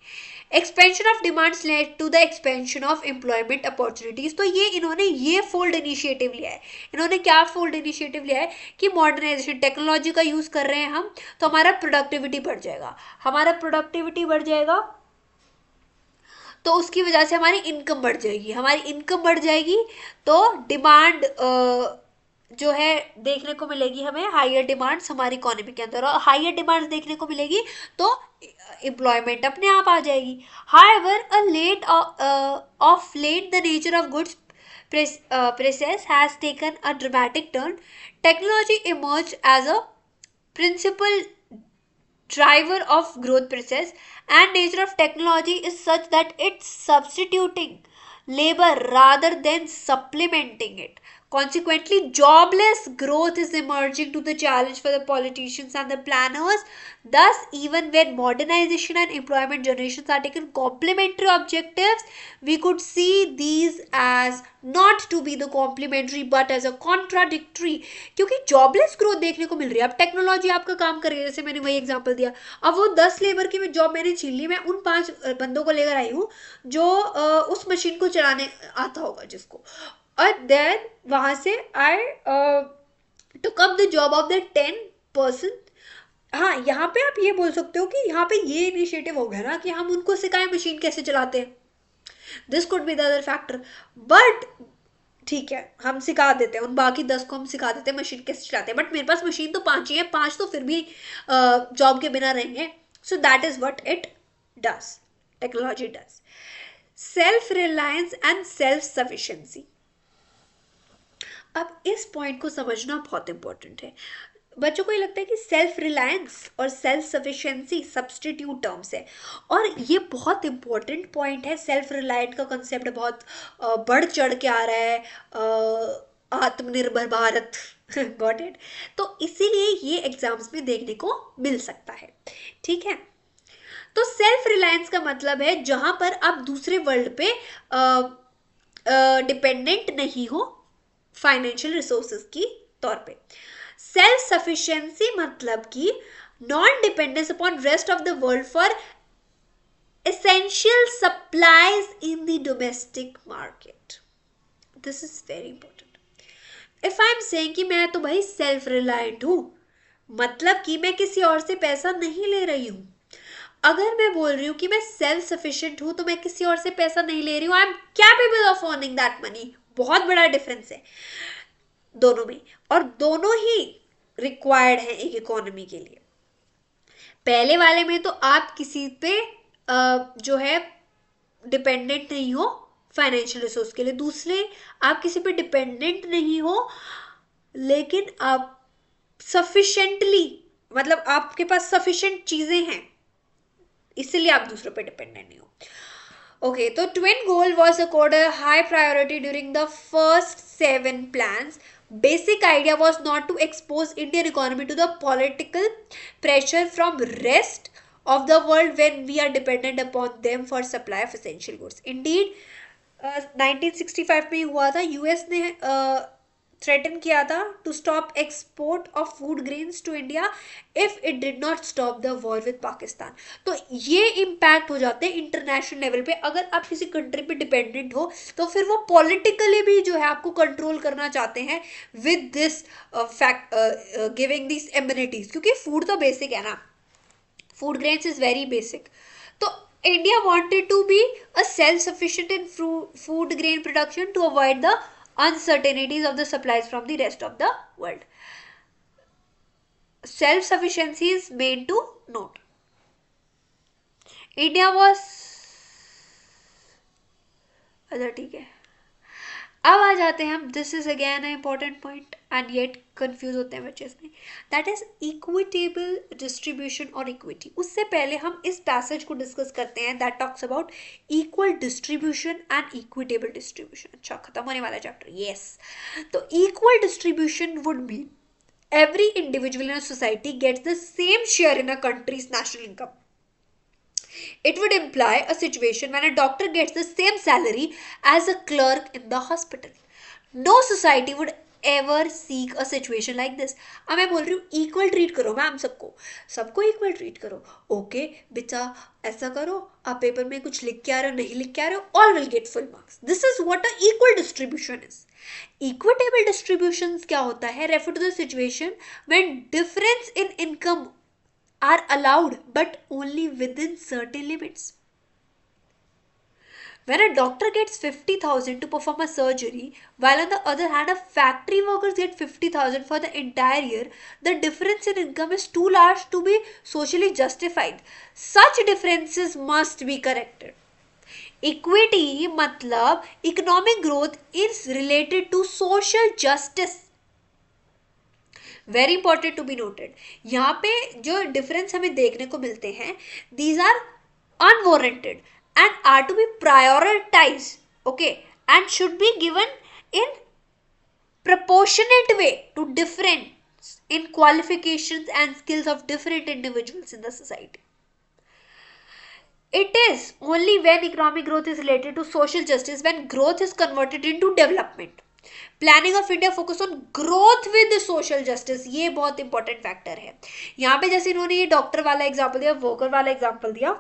Expansion of demands led to the expansion of employment opportunities. तो ये इन्होंने ये फोल्ड इनिशिएटिव लिया है। इन्होंने क्या फोल्ड इनिशिएटिव लिया है कि मॉडर्नाइजेशन टेक्नोलॉजी का यूज कर रहे हैं हम, तो हमारा प्रोडक्टिविटी बढ़ जाएगा। हमारा प्रोडक्टिविटी बढ़ जाएगा तो उसकी वजह से हमारी इनकम बढ़ जाएगी। हमारी इनकम बढ़ जाएगी तो डिमांड जो है देखने को मिलेगी हमें, हायर डिमांड्स हमारी इकोनॉमी के अंदर, और हायर डिमांड्स देखने को मिलेगी तो एम्प्लॉयमेंट अपने आप आ जाएगी। However of let the nature of goods process has taken a dramatic turn. Technology emerged as a principal driver of growth process, and nature of technology is such that it's substituting labor rather than supplementing it. Consequently, jobless growth is emerging to the challenge for the politicians and the planners. Thus, even when modernization and employment generations are taken complementary objectives, we could see these as not to be the complementary but as a contradictory. क्योंकि jobless growth देखने को मिल रही है। अब technology आपका काम कर रही है, जैसे मैंने वही एग्जांपल दिया। अब वो 10 लेबर की जॉब मैंने छीन ली, मैं उन 5 बंदों को लेकर आई हूँ जो उस मशीन को चलाने आता होगा जिसको, और देन वहां से I took up the job of the 10 person. हाँ, यहाँ पे आप ये बोल सकते हो कि यहाँ पे ये इनिशिएटिव हो गया ना कि हम उनको सिखाएं मशीन कैसे चलाते हैं। This could be the other factor, but ठीक है हम सिखा देते हैं, उन बाकी 10 को हम सिखा देते हैं मशीन कैसे चलाते हैं। बट मेरे पास मशीन तो 5 ही है, 5 तो फिर भी जॉब के बिना रहेंगे। सो that is what it does, technology does. Self reliance and self sufficiency. अब इस पॉइंट को समझना बहुत इंपॉर्टेंट है। बच्चों को ये लगता है कि सेल्फ रिलायंस और सेल्फ सफिशिएंसी सब्स्टिट्यूट टर्म्स है, और ये बहुत इंपॉर्टेंट पॉइंट है। सेल्फ रिलायंट का कंसेप्ट बहुत बढ़ चढ़ के आ रहा है, आत्मनिर्भर भारत गॉट इट। तो इसीलिए ये एग्जाम्स में देखने को मिल सकता है, ठीक है। तो सेल्फ रिलायंस का मतलब है जहां पर आप दूसरे वर्ल्ड पे डिपेंडेंट नहीं हो फाइनेंशियल रिसोर्सेज की तौर पे। सेल्फ सफिशिएंसी मतलब कि non dependence upon rest of the world for essential supplies in the domestic market. This is very important. If I am saying कि मैं तो भाई सेल्फ रिलायंट हूं, मतलब कि मैं किसी और से पैसा नहीं ले रही हूं। अगर मैं बोल रही हूं कि मैं सेल्फ सफिशिएंट हूं तो मैं किसी और से पैसा नहीं ले रही हूं, I am capable of earning that money. बहुत बड़ा डिफरेंस है दोनों में, और दोनों ही रिक्वायर्ड है एक इकोनॉमी के लिए। पहले वाले में तो आप किसी पे जो है डिपेंडेंट नहीं हो फाइनेंशियल रिसोर्स के लिए, दूसरे आप किसी पे डिपेंडेंट नहीं हो लेकिन आप सफिशिएंटली, मतलब आपके पास सफिशिएंट चीजें हैं, इसलिए आप दूसरों पे डिपेंडेंट नहीं हो। ओके, तो twin goal was accord a high priority during the first 7 plans. Basic idea was not to expose Indian economy to the political pressure from rest of the world when we are dependent upon them for supply of essential goods. Indeed, 1965 में हुआ था, US ने threaten किया था to stop export of food grains to India if it did not stop the war with Pakistan. तो ये impact हो जाते हैं इंटरनेशनल लेवल पे। अगर आप किसी कंट्री पे डिपेंडेंट हो तो फिर वो पॉलिटिकली भी जो है आपको कंट्रोल करना चाहते हैं with this fact, giving this amenities, क्योंकि फूड तो बेसिक है ना, food grains is very basic. तो India wanted to be a self-sufficient in food grain production to avoid the uncertainties of the supplies from the rest of the world. Self-sufficiency is made to note. India was अच्छा ठीक है, अब आ जाते हैं हम, this is again a important point and yet confuse होते हैं बच्चे इसमें, दैट इज इक्विटेबल डिस्ट्रीब्यूशन और इक्विटी। उससे पहले हम इस पैसेज को डिस्कस करते हैं that talks about equal distribution and equitable distribution. अच्छा, खत्म होने वाला चैप्टर, यस। तो equal distribution would mean every individual in a society gets the same share in a country's national income. It would imply a situation when a doctor gets the same salary as a clerk in the hospital. No society would ever seek a situation like this. अब मैं बोल रही हूँ equal treat करो ma'am, सबको सबको equal treat करो। Okay बेटा, ऐसा करो, आप पेपर में कुछ लिख के आ रहे हो, नहीं लिख के आ रहे हो, all will get full marks. This is what a equal distribution is. Equitable distribution क्या होता है? Refer to the situation when difference in income are allowed but only within certain limits. When a doctor gets 50,000 to perform a surgery, while on the other hand a factory workers get 50,000 for the entire year, the difference in income is too large to be socially justified. Such differences must be corrected. Equity मतलब economic growth is related to social justice. Very important to be noted. यहाँ पे जो difference हमें देखने को मिलते हैं, these are unwarranted and are to be prioritise, okay, and should be given in proportionate way to difference in qualifications and skills of different individuals in the society. It is only when economic growth is related to social justice, when growth is converted into development. Planning of India focus on growth with social justice, ये बहुत important factor है। यहाँ पे जैसे इन्होंने ये doctor वाला example दिया, वर्कर वाला एग्जांपल दिया,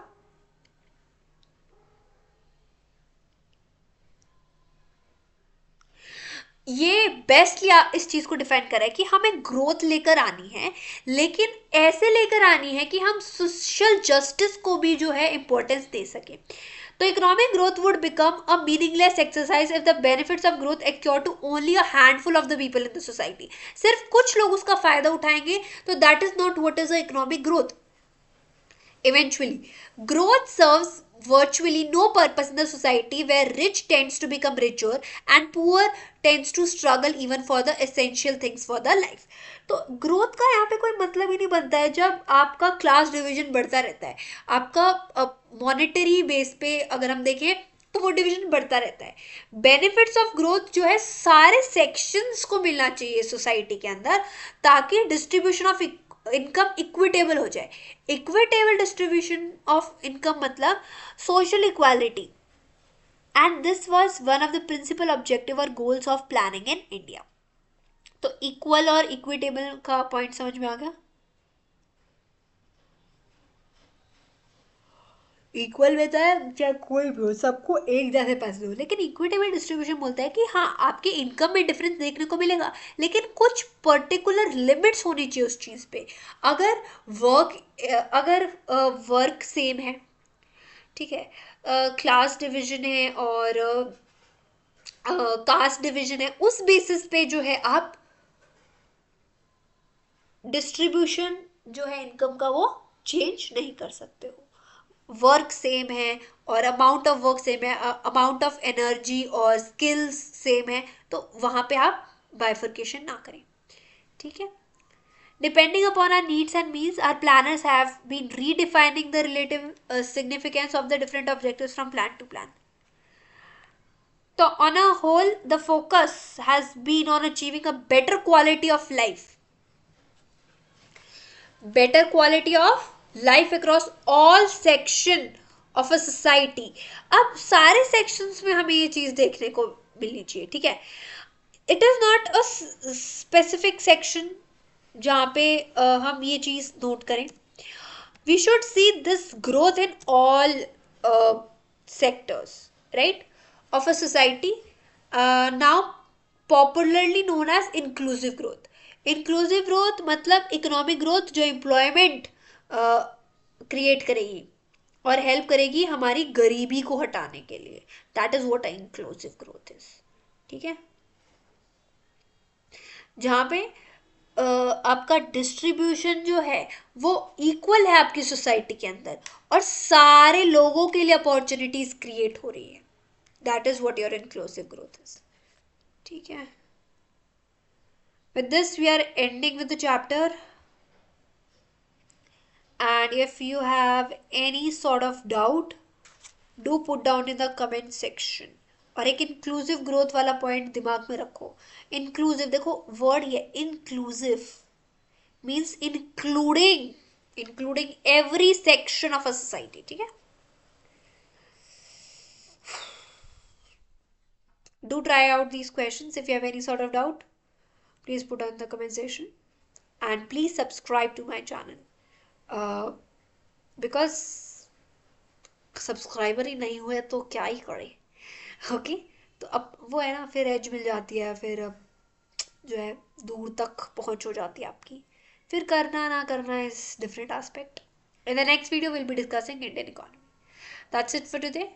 ये बेस्टली इस चीज को डिफाइन करा है कि हमें ग्रोथ लेकर आनी है, लेकिन ऐसे लेकर आनी है कि हम सोशल जस्टिस को भी जो है इंपॉर्टेंस दे सके। तो economic growth would become a meaningless exercise if the benefits of growth accrue to only a handful of the people in the society. सिर्फ कुछ लोग उसका फायदा उठाएंगे तो that is not what is a economic growth. Eventually, growth serves virtually no purpose in the society where rich tends to become richer and poor tends to struggle even for the essential things for the life. तो growth का यहाँ पे कोई मतलब ही नहीं बनता है जब आपका क्लास डिवीजन बढ़ता रहता है, आपका मॉनेटरी बेस पे अगर हम देखें तो वो डिवीजन बढ़ता रहता है. बेनिफिट्स ऑफ ग्रोथ जो है सारे सेक्शंस को मिलना चाहिए सोसाइटी के अंदर, ताकि डिस्ट्रीब्यूशन ऑफ इनकम इक्विटेबल हो जाए. इक्विटेबल डिस्ट्रीब्यूशन ऑफ इनकम मतलब social equality, and this was one of the principal objective और goals of planning in India. तो इक्वल और इक्विटेबल का पॉइंट समझ में आ गया. इक्वल में तो है चाहे कोई भी हो, सबको एक जैसे पैसे दो, लेकिन इक्विटेबल डिस्ट्रीब्यूशन बोलता है कि हाँ आपके इनकम में डिफरेंस देखने को मिलेगा, लेकिन कुछ पर्टिकुलर लिमिट्स होनी चाहिए उस चीज़ पे. अगर वर्क सेम है, ठीक है, क्लास डिवीजन है और कास्ट डिवीजन है, उस बेसिस पे जो है आप डिस्ट्रीब्यूशन जो है इनकम का वो चेंज नहीं कर सकते हो. वर्क सेम है और अमाउंट ऑफ वर्क सेम है, अमाउंट ऑफ एनर्जी और स्किल्स सेम है, तो वहाँ पे आप बाइफर्केशन ना करें. ठीक है. Depending upon our needs and means, our planners have been redefining the relative significance of the different objectives from plan to plan. So, on a whole, the focus has been on achieving a better quality of life. Better quality of life across all section of a society. अब सारे sections में हमें ये चीज़ देखने को मिलनी चाहिए. ठीक है. It is not a specific section जहाँ पे हम ये चीज़ नोट करें. We should see this growth in all sectors, right, of a society, now popularly known as inclusive growth. Inclusive growth मतलब इकोनॉमिक ग्रोथ जो एम्प्लॉयमेंट क्रिएट करेगी और help करेगी हमारी गरीबी को हटाने के लिए. That is what inclusive growth is. ठीक है. जहाँ पे आपका डिस्ट्रीब्यूशन जो है वो इक्वल है आपकी सोसाइटी के अंदर और सारे लोगों के लिए अपॉर्चुनिटीज क्रिएट हो रही है. That is what your inclusive growth is. ठीक है. With this, we are ending with the chapter. And if you have any sort of doubt, do put down in the comment section. और एक inclusive growth वाला point दिमाग में रखो. Inclusive देखो word ये inclusive means including every section of a society. ठीक है. Do try out these questions. If you have any sort of doubt, please put down in the comment section and please subscribe to my channel, because subscriber ही नहीं हुए तो क्या ही करे. Okay. तो अब वो है ना, फिर एज मिल जाती है, फिर अब जो है दूर तक पहुंच हो जाती है आपकी. फिर करना ना करना is different aspect. In the next video we'll be discussing Indian economy. That's it for today.